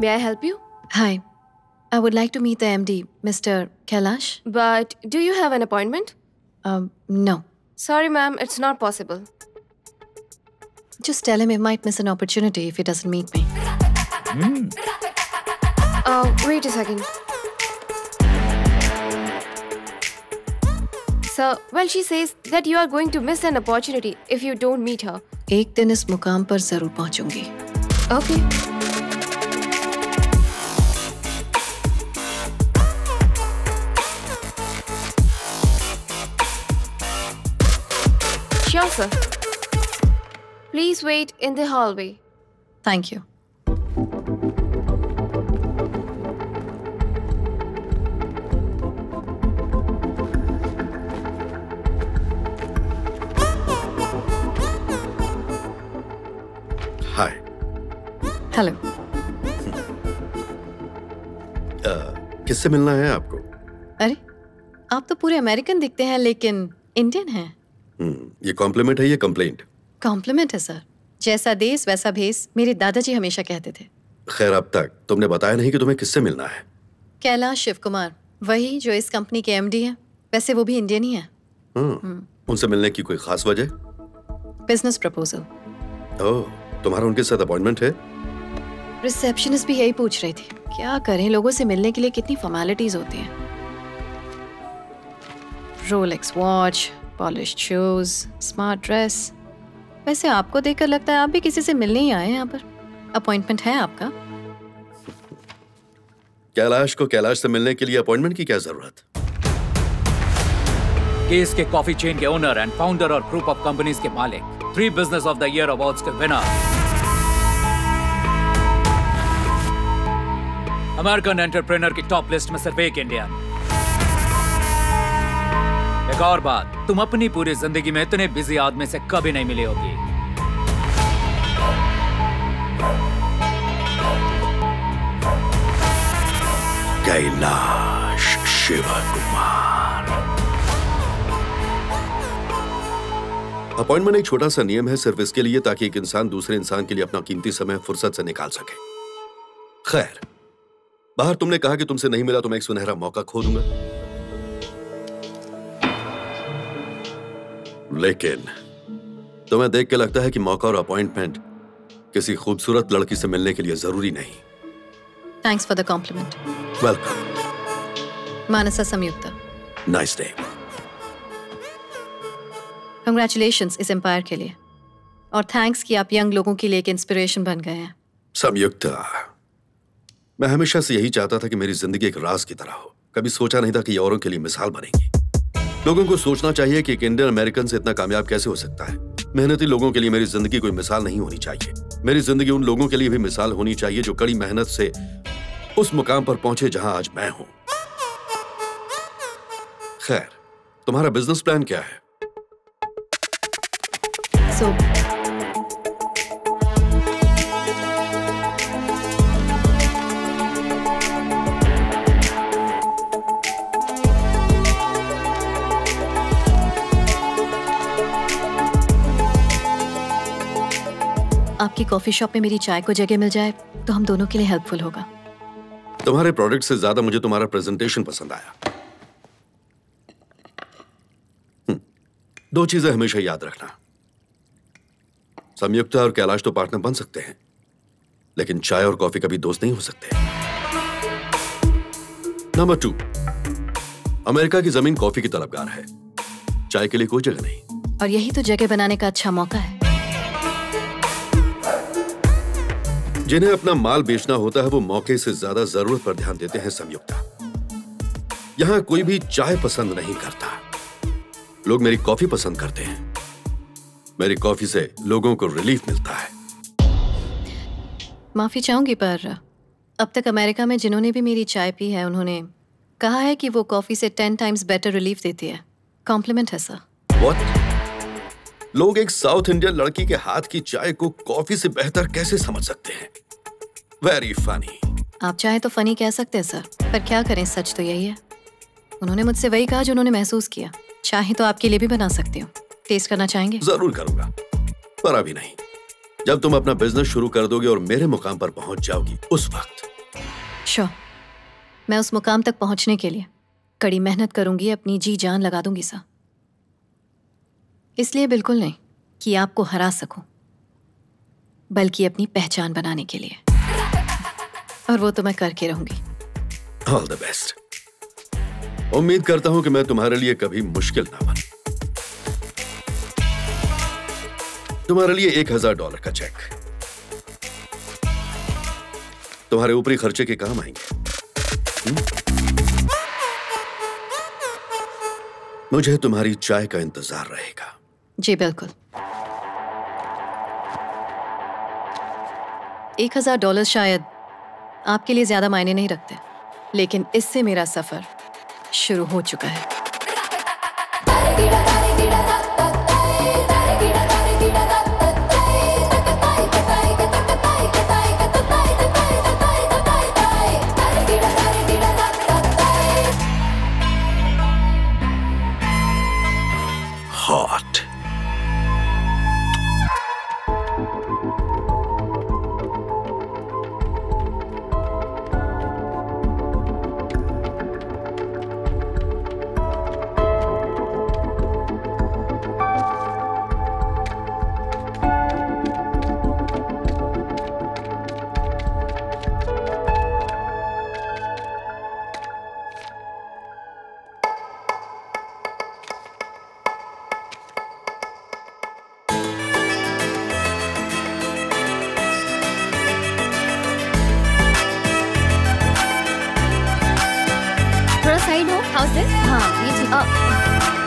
May I help you? Hi. I would like to meet the MD, Mr. Kailash. But do you have an appointment? No. Sorry, ma'am, it's not possible. Just tell him he might miss an opportunity if he doesn't meet me. Wait a second. Sir, well, she says that you are going to miss an opportunity if you don't meet her. एक दिन इस मुकाम पर जरूर पहुंचूंगी. Okay. Sure, sir. Please wait in the hallway. Thank you. Hi. Hello. किससे मिलना है आपको? अरे, आप तो पूरे अमेरिकन दिखते हैं लेकिन इंडियन हैं. ये कॉम्प्लीमेंट है या कंप्लेंट? कॉम्प्लीमेंट है सर. जैसा देश वैसा भेस, मेरे दादाजी हमेशा कहते थे. खैर, अब तक तुमने बताया नहीं कि तुम्हें किससे मिलना है. कैलाश शिव कुमार, वही जो इस कंपनी के एमडी हैं. वैसे वो भी इंडियन ही हैं. उनसे मिलने की कोई खास वजह? Business proposal. ओह, तुम्हारा उनके साथ अपॉइंटमेंट है? रिसेप्शनिस्ट भी यही पूछ रही थी. क्या करें, लोगों से मिलने के लिए कितनी फॉर्मेलिटीज होती हैं. Rolex watch, polished shoes, smart dress. वैसे आपको देखकर लगता है आप भी किसी से मिलने ही आए हैं यहाँ पर. अपॉइंटमेंट है आपका? कैलाश को कैलाश से मिलने के लिए अपॉइंटमेंट की क्या जरूरत? केस के कॉफी चेन के ओनर एंड फाउंडर और ग्रुप ऑफ कंपनीज के मालिक, 3 business of the year awards के विनर, अमेरिकन एंटरप्रेन्योर की टॉप लिस्ट में सिर्फ एक इंडियन. एक और बात, तुम अपनी पूरी जिंदगी में इतने बिजी आदमी से कभी नहीं मिली होगी. कैलाश शिव कुमार. अपॉइंटमेंट एक छोटा सा नियम है, सिर्फ इसके लिए ताकि एक इंसान दूसरे इंसान के लिए अपना कीमती समय फुर्सत से निकाल सके. खैर, बाहर तुमने कहा कि तुमसे नहीं मिला तो मैं एक सुनहरा मौका खो दूंगा. लेकिन तुम्हें देख के लगता है कि मौका और अपॉइंटमेंट किसी खूबसूरत लड़की से मिलने के लिए जरूरी नहीं. Thanks for the compliment. Welcome. Mansa Sanyukta. Nice day. Congratulations इस एम्पायर के लिए. और थैंक्स कि आप यंग लोगों के लिए एक इंस्पिरेशन बन गए हैं. संयुक्ता, मैं हमेशा से यही चाहता था कि मेरी जिंदगी एक राज की तरह हो. कभी सोचा नहीं था कि ये औरों के लिए मिसाल बनेगी. लोगों को सोचना चाहिए कि एक इंडियन अमेरिकन से इतना कामयाब कैसे हो सकता है. मेहनती लोगों के लिए मेरी जिंदगी कोई मिसाल नहीं होनी चाहिए. मेरी जिंदगी उन लोगों के लिए भी मिसाल होनी चाहिए जो कड़ी मेहनत से उस मुकाम पर पहुंचे जहां आज मैं हूं. खैर, तुम्हारा बिजनेस प्लान क्या है? आपकी कॉफी शॉप में मेरी चाय को जगह मिल जाए तो हम दोनों के लिए हेल्पफुल होगा. तुम्हारे प्रोडक्ट से ज्यादा मुझे तुम्हारा प्रेजेंटेशन पसंद आया. 2 चीजें हमेशा याद रखना. संयुक्ता और कैलाश तो पार्टनर बन सकते हैं, लेकिन चाय और कॉफी कभी दोस्त नहीं हो सकते. नंबर 2, अमेरिका की जमीन कॉफी की तलबगार है, चाय के लिए कोई जगह नहीं. और यही तो जगह बनाने का अच्छा मौका है. जिन्हें अपना माल बेचना होता है वो मौके से ज्यादा जरूरत पर ध्यान देते हैं. संयुक्ता, यहां कोई भी चाय पसंद नहीं करता, लोग मेरी कॉफी पसंद करते हैं. मेरी कॉफी से लोगों को रिलीफ मिलता है. माफी चाहूंगी पर अब तक अमेरिका में जिन्होंने भी मेरी चाय पी है उन्होंने कहा है कि वो कॉफी से 10 टाइम्स बेटर रिलीफ देती है. कॉम्प्लीमेंट है सर. What? लोग एक साउथ इंडियन लड़की के हाथ की चाय को कॉफी से बेहतर कैसे समझ सकते हैं? Very funny. आप चाहे तो फनी कह सकते हैं सर, पर क्या करें, सच तो यही है. उन्होंने मुझसे वही कहा जो उन्होंने महसूस किया. चाहे तो आपके लिए भी बना सकती हूँ. टेस्ट करना चाहेंगे? जरूर करूंगा, पर अभी नहीं. जब तुम अपना बिजनेस शुरू कर दोगे और मेरे मुकाम पर पहुंच जाओगी, उस वक्त। श्योर, मैं उस मुकाम तक पहुंचने के लिए कड़ी मेहनत करूंगी, अपनी जी जान लगा दूंगी सर। इसलिए बिल्कुल नहीं कि आपको हरा सकूं, बल्कि अपनी पहचान बनाने के लिए, और वो तो मैं करके रहूंगी। All the best. उम्मीद करता हूं कि मैं तुम्हारे लिए कभी मुश्किल ना बनूं। तुम्हारे लिए $1000 का चेक तुम्हारे ऊपरी खर्चे के काम आएंगे। मुझे तुम्हारी चाय का इंतजार रहेगा। जी बिल्कुल। $1000 शायद आपके लिए ज्यादा मायने नहीं रखते, लेकिन इससे मेरा सफर शुरू हो चुका है। हॉट।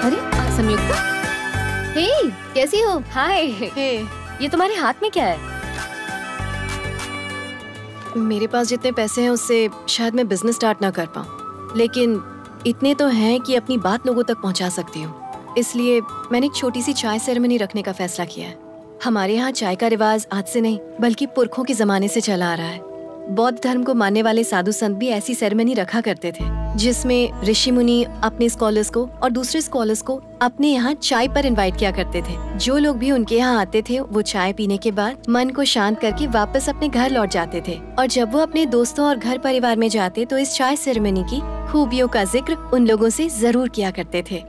अरे संयुक्ता, हे कैसी हो? हाय। ये तुम्हारे हाथ में क्या है? मेरे पास जितने पैसे हैं उससे शायद मैं बिजनेस स्टार्ट ना कर पाऊँ, लेकिन इतने तो हैं कि अपनी बात लोगों तक पहुँचा सकती हूँ। इसलिए मैंने एक छोटी सी चाय सेरेमनी रखने का फैसला किया है। हमारे यहाँ चाय का रिवाज आज से नहीं बल्कि पुरखों के जमाने से चला आ रहा है। बौद्ध धर्म को मानने वाले साधु संत भी ऐसी सेरेमनी रखा करते थे, जिसमें ऋषि मुनि अपने स्कॉलर्स को और दूसरे स्कॉलर्स को अपने यहाँ चाय पर इनवाइट किया करते थे। जो लोग भी उनके यहाँ आते थे वो चाय पीने के बाद मन को शांत करके वापस अपने घर लौट जाते थे, और जब वो अपने दोस्तों और घर परिवार में जाते तो इस चाय सेरेमनी की खूबियों का जिक्र उन लोगों से जरूर किया करते थे,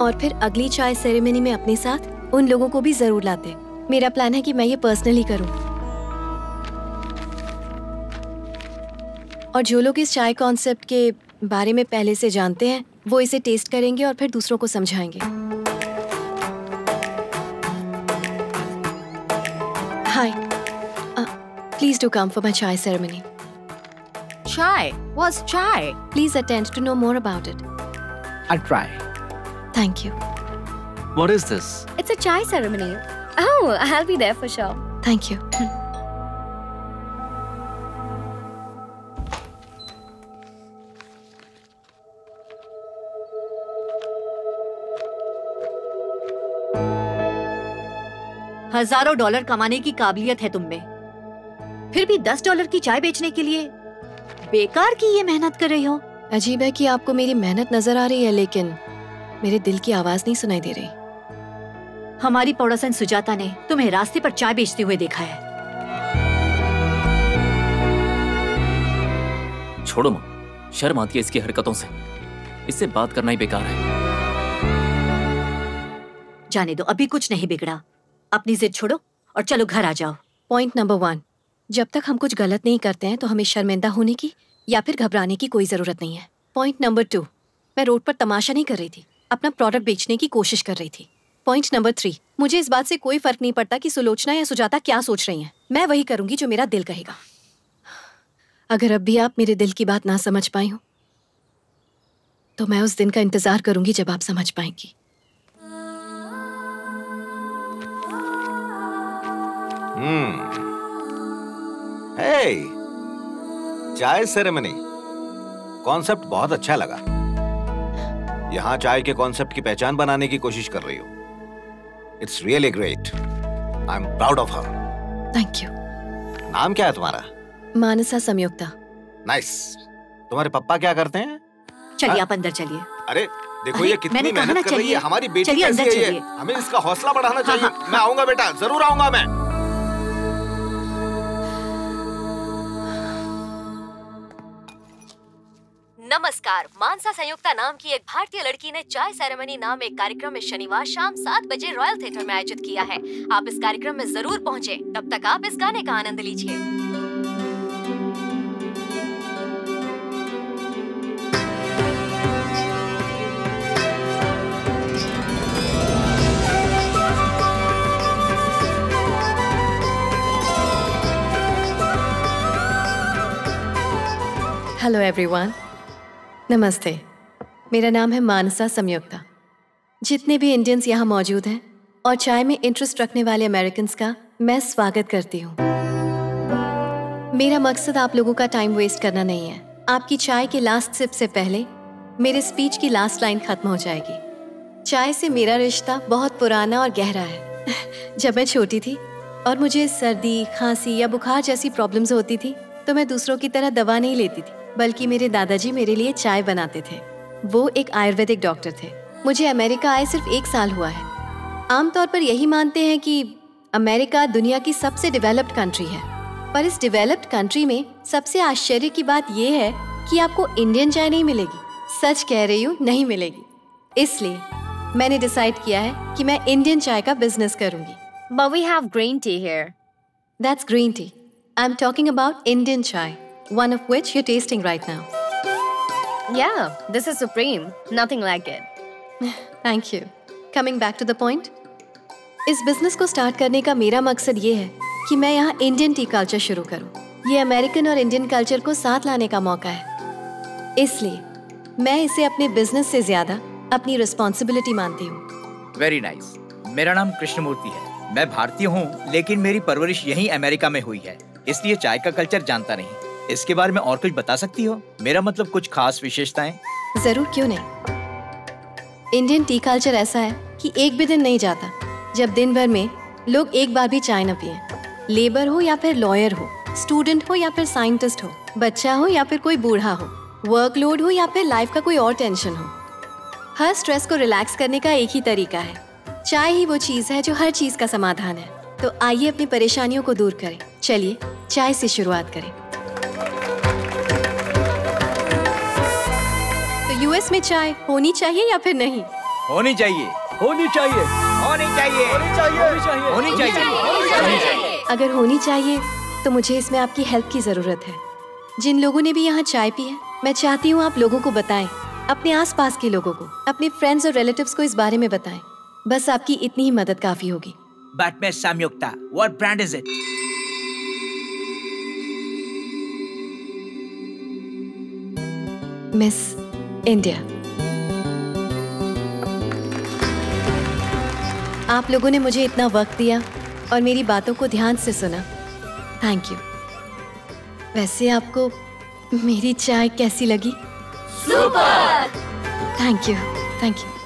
और फिर अगली चाय सेरेमनी में अपने साथ उन लोगों को भी जरूर लाते। मेरा प्लान है कि मैं ये पर्सनली करूँ, और जो लोग इस चाय कॉन्सेप्ट के बारे में पहले से जानते हैं वो इसे टेस्ट करेंगे और फिर दूसरों को समझाएंगे। Hi, please do come for my chai ceremony. Chai? What's chai? Please attend to know more about it. I'll try. Thank you. What is this? It's a chai ceremony. Oh, I'll be there for sure. Thank you. हजारों dollar कमाने की काबिलियत है तुम में, फिर भी $10 की चाय बेचने के लिए बेकार की ये मेहनत कर रही हो। अजीब है कि आपको मेरी मेहनत नजर आ रही है, लेकिन मेरे दिल की आवाज नहीं सुनाई दे रही। हमारी पड़ोसन सुजाता ने तुम्हें रास्ते पर चाय बेचते हुए देखा है। छोड़ो माँ, शर्म आती है इसकी हरकतों से। इससे बात करना ही बेकार है। जाने दो, अभी कुछ नहीं बिगड़ा। अपनी जिद छोड़ो और चलो घर आ जाओ। पॉइंट नंबर 1, जब तक हम कुछ गलत नहीं करते हैं तो हमें शर्मिंदा होने की या फिर घबराने की कोई जरूरत नहीं है। पॉइंट नंबर 2, मैं रोड पर तमाशा नहीं कर रही थी, अपना प्रोडक्ट बेचने की कोशिश कर रही थी। पॉइंट नंबर 3, मुझे इस बात से कोई फर्क नहीं पड़ता कि सुलोचना या सुजाता क्या सोच रही हैं। मैं वही करूंगी जो मेरा दिल कहेगा। अगर अब भी आप मेरे दिल की बात ना समझ पाई हो तो मैं उस दिन का इंतजार करूंगी जब आप समझ पाएंगी। हे, चाय सेरेमनी कॉन्सेप्ट बहुत अच्छा लगा। यहाँ चाय के कॉन्सेप्ट की पहचान बनाने की कोशिश कर रही हो। It's really great. I am proud of her. Thank you. नाम क्या है तुम्हारा? मानसा संयुक्ता। नाइस। तुम्हारे पापा क्या करते हैं? चलिए आप अंदर चलिए। अरे देखो ये कितनी मेहनत कर रही है। हमारी बेटी चलिए कैसी अंदर है ये? चलिए। हमें इसका हौसला बढ़ाना चाहिए। मैं आऊंगा बेटा, जरूर आऊंगा मैं। नमस्कार। मानसा संयुक्ता नाम की एक भारतीय लड़की ने चाय सेरेमनी नाम एक कार्यक्रम में शनिवार शाम 7 बजे रॉयल थिएटर में आयोजित किया है। आप इस कार्यक्रम में जरूर पहुंचे। तब तक आप इस गाने का आनंद लीजिए। हेलो एवरीवन, नमस्ते। मेरा नाम है मानसा संयुक्ता। जितने भी इंडियंस यहाँ मौजूद हैं और चाय में इंटरेस्ट रखने वाले अमेरिकन्स का मैं स्वागत करती हूँ। मेरा मकसद आप लोगों का टाइम वेस्ट करना नहीं है। आपकी चाय के लास्ट सिप से पहले मेरे स्पीच की लास्ट लाइन खत्म हो जाएगी। चाय से मेरा रिश्ता बहुत पुराना और गहरा है। जब मैं छोटी थी और मुझे सर्दी, खांसी या बुखार जैसी प्रॉब्लम्स होती थी तो मैं दूसरों की तरह दवा नहीं लेती थी, बल्कि मेरे दादाजी मेरे लिए चाय बनाते थे। वो एक आयुर्वेदिक डॉक्टर थे। मुझे अमेरिका आए सिर्फ 1 साल हुआ है। आमतौर पर यही मानते हैं कि अमेरिका दुनिया की सबसे डेवलप्ड कंट्री है, पर इस डेवलप्ड कंट्री में सबसे आश्चर्य की बात यह है कि आपको इंडियन चाय नहीं मिलेगी। सच कह रही हूँ, नहीं मिलेगी। इसलिए मैंने डिसाइड किया है कि मैं इंडियन चाय का बिजनेस करूंगी। But we have green tea here. That's green tea. I'm talking about Indian chai, one of which you're tasting right now. Yeah, this is supreme. Nothing like it. Thank you. Coming back to the point. इस business को start करने का मेरा मकसद ये है कि मैं यहाँ इंडियन टी कल्चर शुरू करूँ। ये अमेरिकन और इंडियन कल्चर को साथ लाने का मौका है। इसलिए मैं इसे अपने बिजनेस से ज्यादा अपनी रिस्पॉन्सिबिलिटी मानती हूँ। Very nice. मेरा नाम कृष्णमूर्ति है। मैं भारतीय हूँ, लेकिन मेरी परवरिश यहीं अमेरिका में हुई है, इसलिए चाय का कल्चर जानता नहीं। इसके बारे में और कुछ बता सकती हो? मेरा मतलब कुछ खास विशेषताएं। जरूर, क्यों नहीं। इंडियन टी कल्चर ऐसा है कि एक भी दिन नहीं जाता जब दिन भर में लोग एक बार भी चाय न पिए। लेबर हो या फिर लॉयर हो, स्टूडेंट हो या फिर साइंटिस्ट हो, बच्चा हो या फिर कोई बूढ़ा हो, वर्कलोड हो या फिर लाइफ का कोई और टेंशन हो, हर स्ट्रेस को रिलैक्स करने का एक ही तरीका है। चाय ही वो चीज है जो हर चीज का समाधान है। तो आइए अपनी परेशानियों को दूर करें। चलिए चाय से शुरुआत करें। तो यूएस में चाय होनी चाहिए या फिर नहीं? होनी चाहिए। होनी चाहिए। होनी चाहिए। होनी चाहिए। होनी चाहिए। अगर होनी चाहिए तो मुझे इसमें आपकी हेल्प की जरूरत है। जिन लोगों ने भी यहाँ चाय पी है, मैं चाहती हूँ आप लोगों को बताएं, अपने आसपास के लोगों को, अपने फ्रेंड्स और रिलेटिव्स को इस बारे में बताएं। बस आपकी इतनी ही मदद काफी होगी। But Miss Samyukta, what brand is it? Miss India. आप लोगों ने मुझे इतना वक्त दिया और मेरी बातों को ध्यान से सुना। Thank you. वैसे आपको मेरी चाय कैसी लगी? Super! Thank you. Thank you.